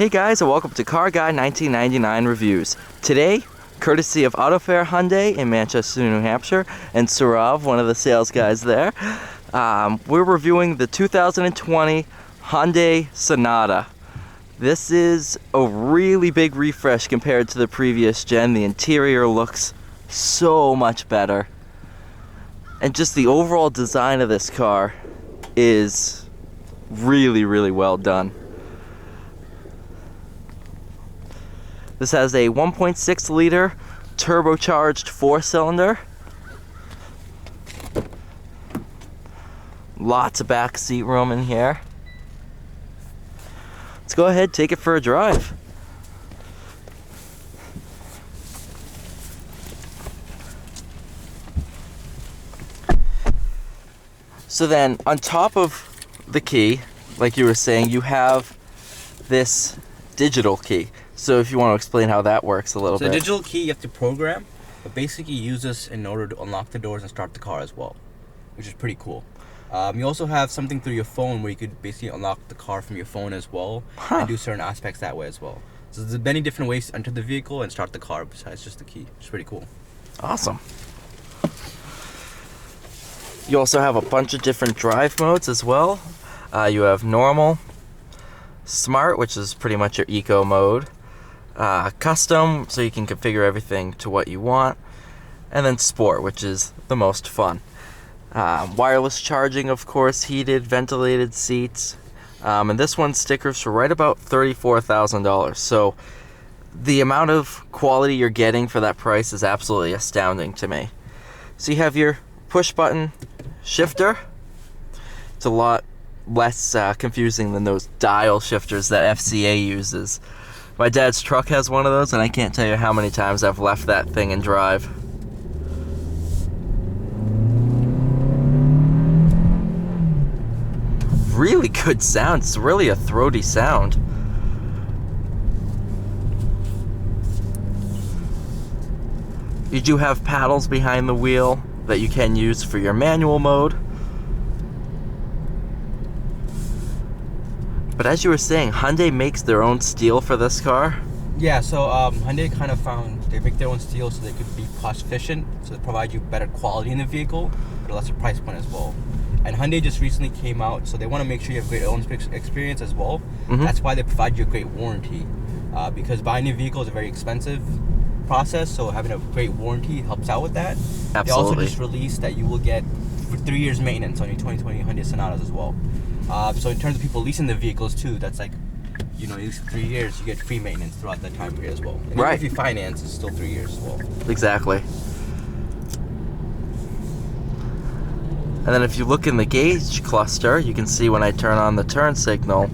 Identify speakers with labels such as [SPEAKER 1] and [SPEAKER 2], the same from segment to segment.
[SPEAKER 1] Hey guys, and welcome to Car Guy 1999 Reviews. Today, courtesy of AutoFair Hyundai in Manchester, New Hampshire, and Surav, one of the sales guys there, we're reviewing the 2020 Hyundai Sonata. This is a really big refresh compared to the previous gen. The interior looks so much better. And just the overall design of this car is really, really well done. This has a 1.6 liter turbocharged 4-cylinder. Lots of back seat room in here. Let's go ahead, take it for a drive. So then, on top of the key, like you were saying, you have this digital key. So if you want to explain how that works a little bit.
[SPEAKER 2] So the digital key you have to program, but basically you use this in order to unlock the doors and start the car as well, which is pretty cool. You also have something through your phone where you could basically unlock the car from your phone as well, and do certain aspects that way as well. So there's many different ways to enter the vehicle and start the car besides just the key, which is pretty cool.
[SPEAKER 1] Awesome. You also have a bunch of different drive modes as well. You have normal, smart, which is pretty much your eco mode, custom, so you can configure everything to what you want, and then sport, which is the most fun. Wireless charging, of course, heated, ventilated seats, and this one's stickers for right about $34,000. So the amount of quality you're getting for that price is absolutely astounding to me. So you have your push button shifter. It's a lot less confusing than those dial shifters that FCA uses. My dad's truck has one of those, and I can't tell you how many times I've left that thing in drive. Really good sound. It's really a throaty sound. You do have paddles behind the wheel that you can use for your manual mode. But as you were saying, Hyundai makes their own steel for this car.
[SPEAKER 2] Yeah, so Hyundai kind of found they make their own steel so they could be cost efficient, so they provide you better quality in the vehicle at a lesser price point as well. And Hyundai just recently came out, so they want to make sure you have great ownership experience as well. That's why they provide you a great warranty, because buying a vehicle is a very expensive process, so having a great warranty helps out with that.
[SPEAKER 1] Absolutely.
[SPEAKER 2] They also just released that you will get 3 years maintenance on your 2020 Hyundai Sonatas as well. So in terms of people leasing the vehicles too, that's like, you know, at least 3 years, you get free maintenance throughout that time period as well. And
[SPEAKER 1] right.
[SPEAKER 2] Even if you finance, it's still 3 years as well.
[SPEAKER 1] Exactly. And then if you look in the gauge cluster, you can see when I turn on the turn signal,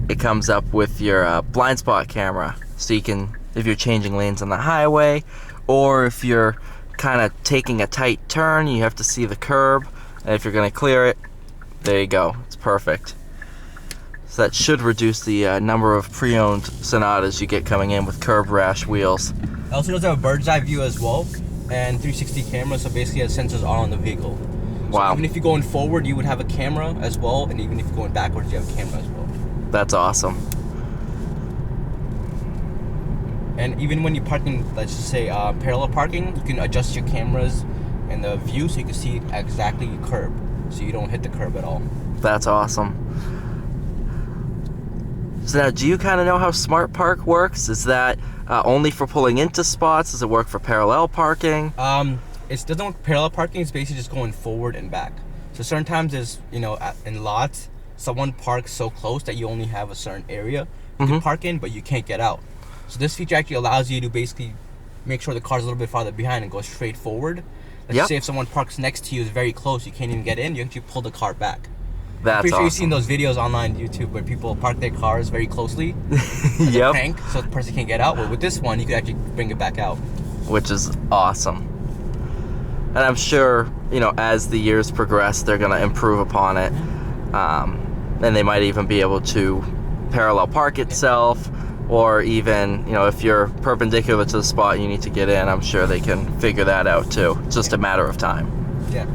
[SPEAKER 1] it comes up with your blind spot camera. So you can, if you're changing lanes on the highway, or if you're kind of taking a tight turn, you have to see the curb. And if you're going to clear it, there you go. It's perfect. So that should reduce the number of pre-owned Sonatas you get coming in with curb rash wheels.
[SPEAKER 2] It also does have a bird's eye view as well, and 360 camera, so basically it has sensors all on the vehicle. So
[SPEAKER 1] wow.
[SPEAKER 2] Even if you're going forward, you would have a camera as well, and even if you're going backwards, you have a camera as well.
[SPEAKER 1] That's awesome.
[SPEAKER 2] And even when you're parking, let's just say parallel parking, you can adjust your cameras and the view so you can see exactly your curb, so you don't hit the curb at all.
[SPEAKER 1] That's awesome. So now, do you kind of know how Smart Park works? Is that only for pulling into spots? Does it work for parallel parking?
[SPEAKER 2] It doesn't work parallel parking. It's basically just going forward and back. So certain times there's, you know, in lots, someone parks so close that you only have a certain area you can park in, but you can't get out. So this feature actually allows you to basically make sure the car's a little bit farther behind and go straight forward. Let's say if someone parks next to you, is very close, you can't even get in, you actually pull the car back.
[SPEAKER 1] That's
[SPEAKER 2] I'm pretty sure
[SPEAKER 1] awesome.
[SPEAKER 2] you've seen those videos online YouTube where people park their cars very closely as a prank, so the person can't get out. Well, with this one, you can actually bring it back out.
[SPEAKER 1] Which is awesome. And I'm sure, you know, as the years progress, they're going to improve upon it. And they might even be able to parallel park itself, or even, you know, if you're perpendicular to the spot you need to get in, I'm sure they can figure that out too. It's just a matter of time.
[SPEAKER 2] Yeah.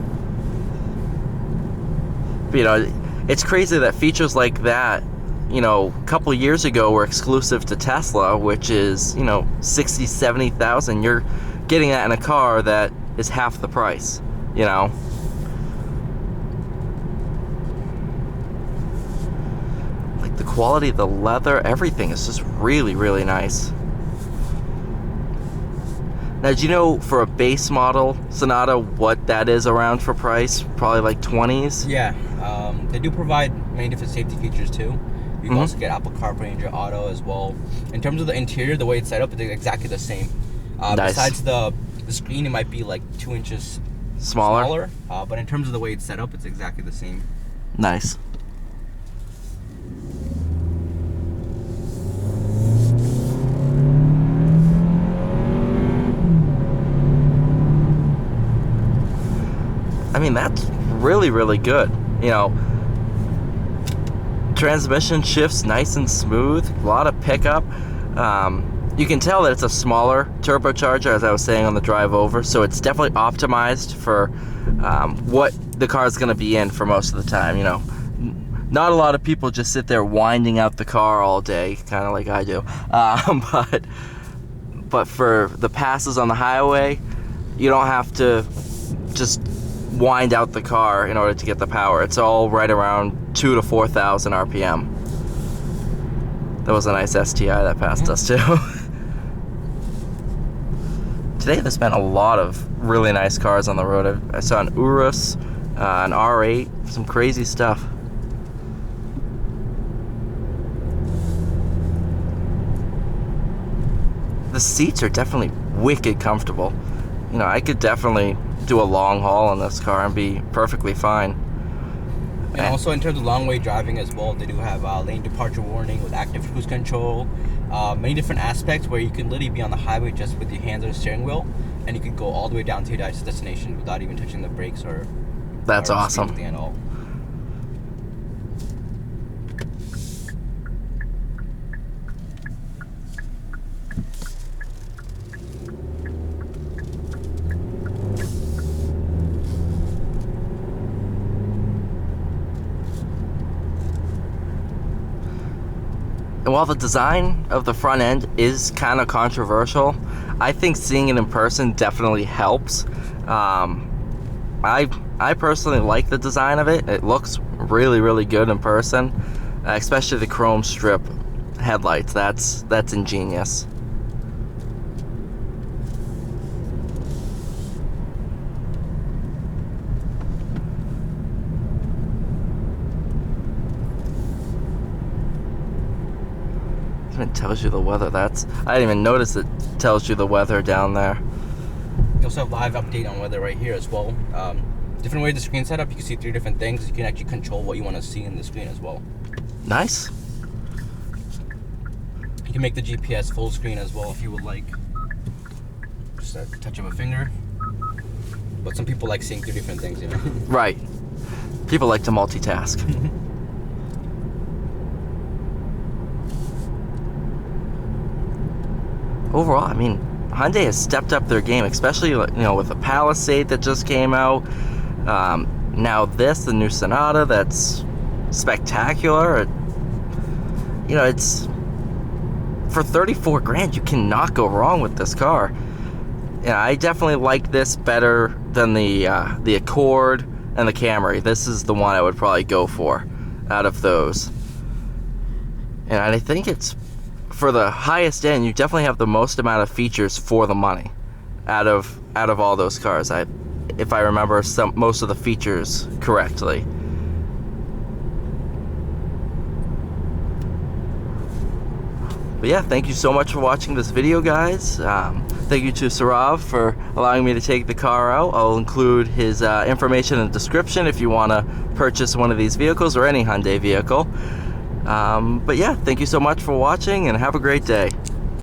[SPEAKER 1] But, you know, it's crazy that features like that you know, a couple years ago were exclusive to Tesla, which is, you know, 60, 70,000. You're getting that in a car that is half the price, you know. Like the quality of the leather, everything is just really, really nice. Now, do you know for a base model Sonata what that is around for price? Probably like 20s?
[SPEAKER 2] Yeah, they do provide many different safety features too. You can also get Apple CarPlay in your auto as well. In terms of the interior, the way it's set up, it's exactly the same.
[SPEAKER 1] Nice.
[SPEAKER 2] Besides the screen, it might be like 2 inches smaller. But in terms of the way it's set up, it's exactly the same.
[SPEAKER 1] Nice. I mean, that's really, really good. You know, transmission shifts nice and smooth, a lot of pickup. You can tell that it's a smaller turbocharger, as I was saying on the drive over, so it's definitely optimized for what the car is going to be in for most of the time. You know, not a lot of people just sit there winding out the car all day, kind of like I do. But for the passes on the highway, you don't have to just wind out the car in order to get the power. It's all right around 2,000 to 4,000 RPM. That was a nice STI that passed us too. Today there's been a lot of really nice cars on the road. I saw an Urus, an R8, some crazy stuff. The seats are definitely wicked comfortable. You know, I could definitely do a long haul in this car and be perfectly fine.
[SPEAKER 2] And also in terms of long way driving as well, they do have lane departure warning with active cruise control. Many different aspects where you can literally be on the highway just with your hands on the steering wheel, and you could go all the way down to your destination without even touching the brakes or
[SPEAKER 1] that's awesome.
[SPEAKER 2] anything at all.
[SPEAKER 1] And while the design of the front end is kind of controversial, I think seeing it in person definitely helps. I personally like the design of it. It looks really, really good in person, especially the chrome strip headlights. That's ingenious. It tells you the weather. I didn't even notice it tells you the weather down there.
[SPEAKER 2] You also have live update on weather right here as well. Different way the screen set up, you can see 3 different things. You can actually control what you want to see in the screen as well.
[SPEAKER 1] Nice.
[SPEAKER 2] You can make the GPS full screen as well if you would like. Just a touch of a finger. But some people like seeing 3 different things, you know?
[SPEAKER 1] Right. People like to multitask. Overall, I mean, Hyundai has stepped up their game, especially, you know, with the Palisade that just came out. Now the new Sonata, that's spectacular. You know, it's for 34 grand, you cannot go wrong with this car. Yeah, I definitely like this better than the Accord and the Camry. This is the one I would probably go for out of those. And I think it's, for the highest end, you definitely have the most amount of features for the money out of all those cars. If I remember most of the features correctly. But yeah, thank you so much for watching this video, guys. Thank you to Saurav for allowing me to take the car out. I'll include his information in the description if you want to purchase one of these vehicles or any Hyundai vehicle. But yeah, thank you so much for watching and have a great day.